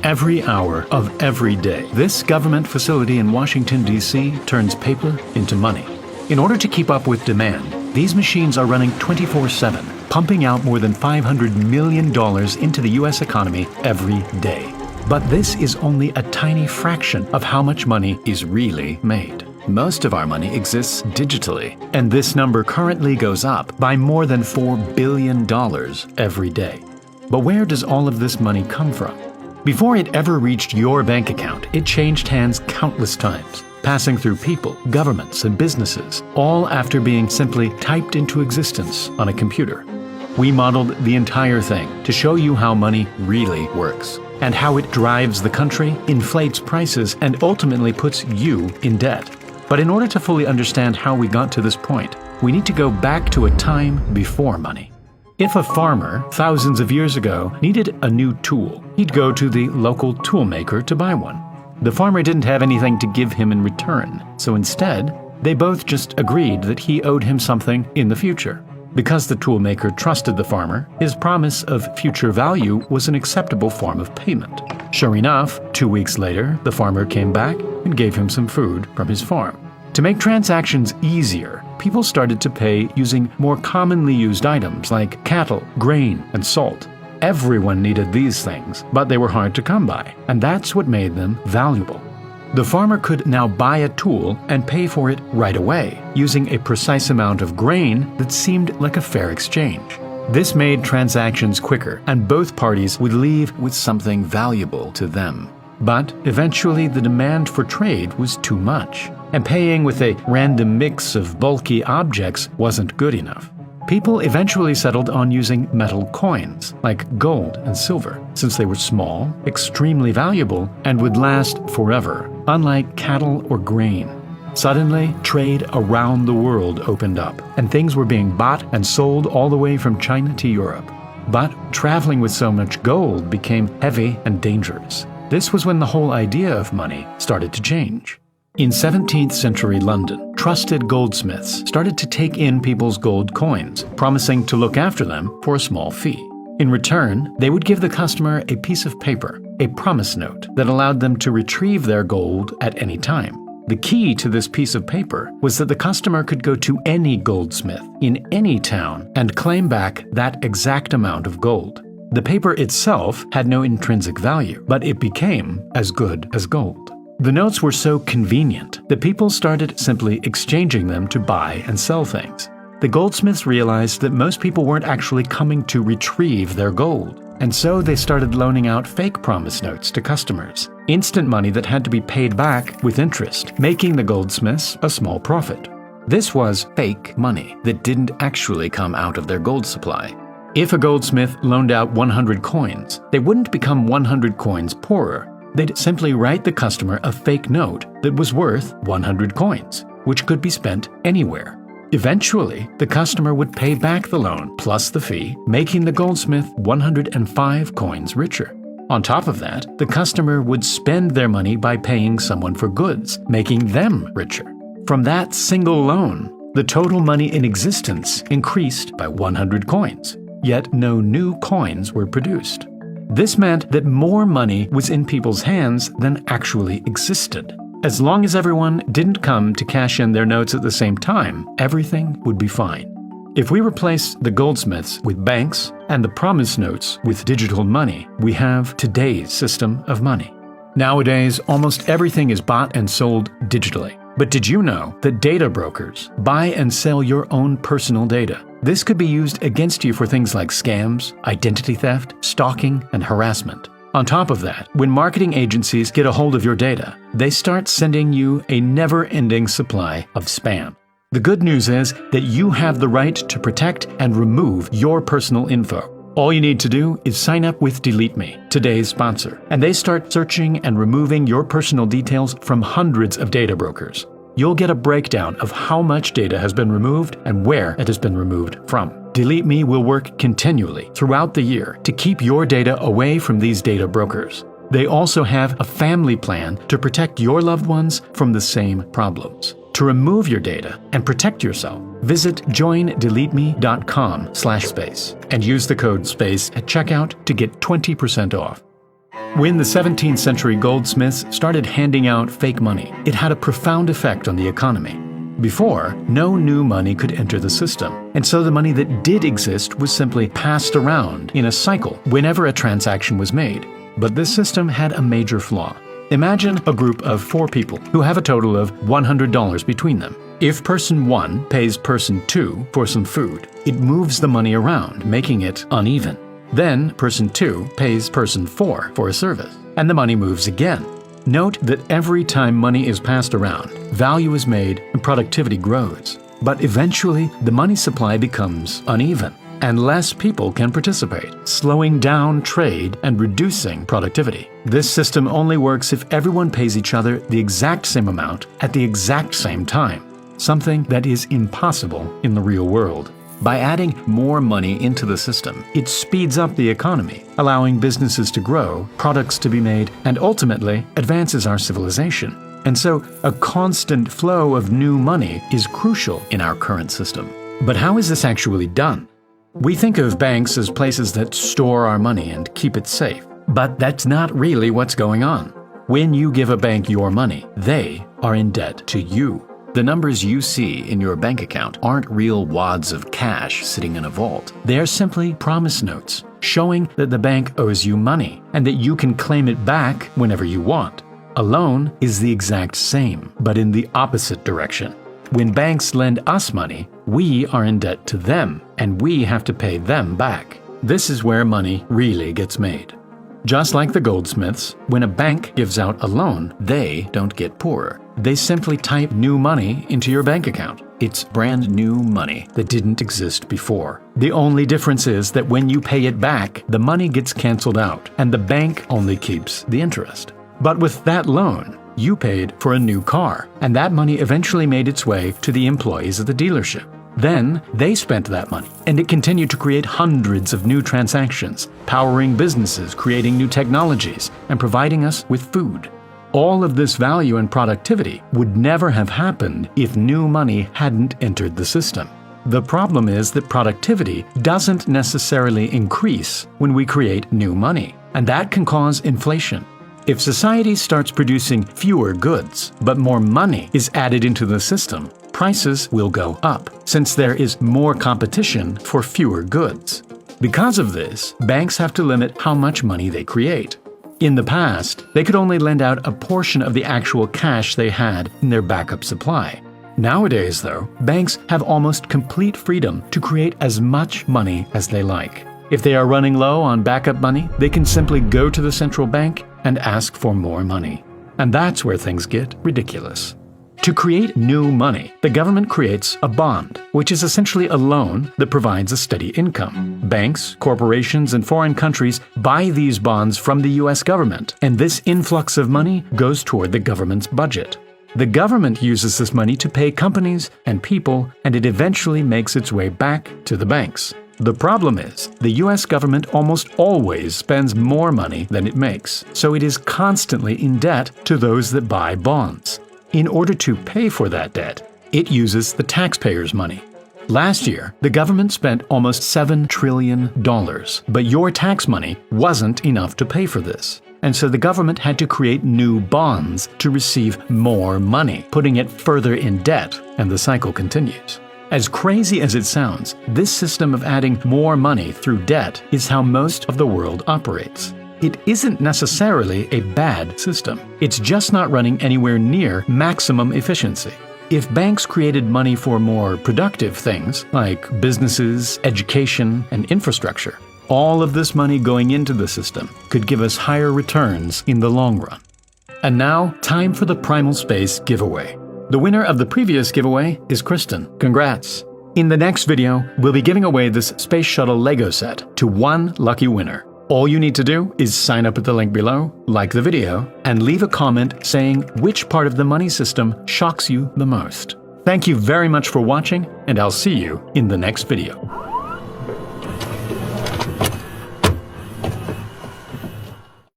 every hour of every day. This government facility in Washington, D.C. turns paper into money. In order to keep up with demand, these machines are running 24/7, pumping out more than $500 million into the U.S. economy every day. But this is only a tiny fraction of how much money is really made. Most of our money exists digitally, and this number currently goes up by more than $4 billion every day. But where does all of this money come from? Before it ever reached your bank account, it changed hands countless times, passing through people, governments, and businesses, all after being simply typed into existence on a computer. We modeled the entire thing to show you how money really works, and how it drives the country, inflates prices, and ultimately puts you in debt. But in order to fully understand how we got to this point, we need to go back to a time before money. If a farmer, thousands of years ago, needed a new tool, he'd go to the local tool maker to buy one. The farmer didn't have anything to give him in return, so instead, they both just agreed that he owed him something in the future. Because the tool maker trusted the farmer, his promise of future value was an acceptable form of payment. Sure enough, 2 weeks later, the farmer came back and gave him some food from his farm. To make transactions easier, people started to pay using more commonly used items like cattle, grain, and salt. Everyone needed these things, but they were hard to come by, and that's what made them valuable. The farmer could now buy a tool and pay for it right away, using a precise amount of grain that seemed like a fair exchange. This made transactions quicker, and both parties would leave with something valuable to them. But eventually the demand for trade was too much, and paying with a random mix of bulky objects wasn't good enough. People eventually settled on using metal coins, like gold and silver, since they were small, extremely valuable, and would last forever, unlike cattle or grain. Suddenly, trade around the world opened up, and things were being bought and sold all the way from China to Europe. But traveling with so much gold became heavy and dangerous. This was when the whole idea of money started to change. In 17th century London, trusted goldsmiths started to take in people's gold coins, promising to look after them for a small fee. In return, they would give the customer a piece of paper, a promise note that allowed them to retrieve their gold at any time. The key to this piece of paper was that the customer could go to any goldsmith in any town and claim back that exact amount of gold. The paper itself had no intrinsic value, but it became as good as gold. The notes were so convenient that people started simply exchanging them to buy and sell things. The goldsmiths realized that most people weren't actually coming to retrieve their gold, and so they started loaning out fake promise notes to customers, instant money that had to be paid back with interest, making the goldsmiths a small profit. This was fake money that didn't actually come out of their gold supply. If a goldsmith loaned out 100 coins, they wouldn't become 100 coins poorer. They'd simply write the customer a fake note that was worth 100 coins, which could be spent anywhere. Eventually, the customer would pay back the loan plus the fee, making the goldsmith 105 coins richer. On top of that, the customer would spend their money by paying someone for goods, making them richer. From that single loan, the total money in existence increased by 100 coins, yet no new coins were produced. This meant that more money was in people's hands than actually existed. As long as everyone didn't come to cash in their notes at the same time, everything would be fine. If we replace the goldsmiths with banks and the promise notes with digital money, we have today's system of money. Nowadays, almost everything is bought and sold digitally. But did you know that data brokers buy and sell your own personal data? This could be used against you for things like scams, identity theft, stalking, and harassment. On top of that, when marketing agencies get a hold of your data, they start sending you a never-ending supply of spam. The good news is that you have the right to protect and remove your personal info. All you need to do is sign up with Delete Me, today's sponsor, and they start searching and removing your personal details from hundreds of data brokers. You'll get a breakdown of how much data has been removed and where it has been removed from. Delete Me will work continually throughout the year to keep your data away from these data brokers. They also have a family plan to protect your loved ones from the same problems. To remove your data and protect yourself, visit joindeleteme.com/space and use the code SPACE at checkout to get 20% off. When the 17th century goldsmiths started handing out fake money, it had a profound effect on the economy. Before, no new money could enter the system, and so the money that did exist was simply passed around in a cycle whenever a transaction was made. But this system had a major flaw. Imagine a group of 4 people who have a total of $100 between them. If person 1 pays person 2 for some food, it moves the money around, making it uneven. Then person 2 pays person 4 for a service, and the money moves again. Note that every time money is passed around, value is made and productivity grows. But eventually, the money supply becomes uneven, and less people can participate, slowing down trade and reducing productivity. This system only works if everyone pays each other the exact same amount at the exact same time, something that is impossible in the real world. By adding more money into the system, it speeds up the economy, allowing businesses to grow, products to be made, and ultimately advances our civilization. And so, a constant flow of new money is crucial in our current system. But how is this actually done? We think of banks as places that store our money and keep it safe. But that's not really what's going on. When you give a bank your money, they are in debt to you. The numbers you see in your bank account aren't real wads of cash sitting in a vault. They are simply promise notes, showing that the bank owes you money and that you can claim it back whenever you want. A loan is the exact same, but in the opposite direction. When banks lend us money, we are in debt to them, and we have to pay them back. This is where money really gets made. Just like the goldsmiths, when a bank gives out a loan, they don't get poorer. They simply type new money into your bank account. It's brand new money that didn't exist before. The only difference is that when you pay it back, the money gets canceled out, and the bank only keeps the interest. But with that loan, you paid for a new car, and that money eventually made its way to the employees of the dealership. Then they spent that money, and it continued to create hundreds of new transactions, powering businesses, creating new technologies, and providing us with food. All of this value and productivity would never have happened if new money hadn't entered the system. The problem is that productivity doesn't necessarily increase when we create new money, and that can cause inflation. If society starts producing fewer goods, but more money is added into the system, prices will go up, since there is more competition for fewer goods. Because of this, banks have to limit how much money they create. In the past, they could only lend out a portion of the actual cash they had in their backup supply. Nowadays, though, banks have almost complete freedom to create as much money as they like. If they are running low on backup money, they can simply go to the central bank and ask for more money. And that's where things get ridiculous. To create new money, the government creates a bond, which is essentially a loan that provides a steady income. Banks, corporations, and foreign countries buy these bonds from the US government, and this influx of money goes toward the government's budget. The government uses this money to pay companies and people, and it eventually makes its way back to the banks. The problem is, the US government almost always spends more money than it makes, so it is constantly in debt to those that buy bonds. In order to pay for that debt, it uses the taxpayers' money. Last year, the government spent almost $7 trillion, but your tax money wasn't enough to pay for this. And so the government had to create new bonds to receive more money, putting it further in debt, and the cycle continues. As crazy as it sounds, this system of adding more money through debt is how most of the world operates. It isn't necessarily a bad system. It's just not running anywhere near maximum efficiency. If banks created money for more productive things, like businesses, education, and infrastructure, all of this money going into the system could give us higher returns in the long run. And now, time for the Primal Space giveaway. The winner of the previous giveaway is Kristen. Congrats! In the next video, we'll be giving away this Space Shuttle Lego set to one lucky winner. All you need to do is sign up at the link below, like the video, and leave a comment saying which part of the money system shocks you the most. Thank you very much for watching, and I'll see you in the next video.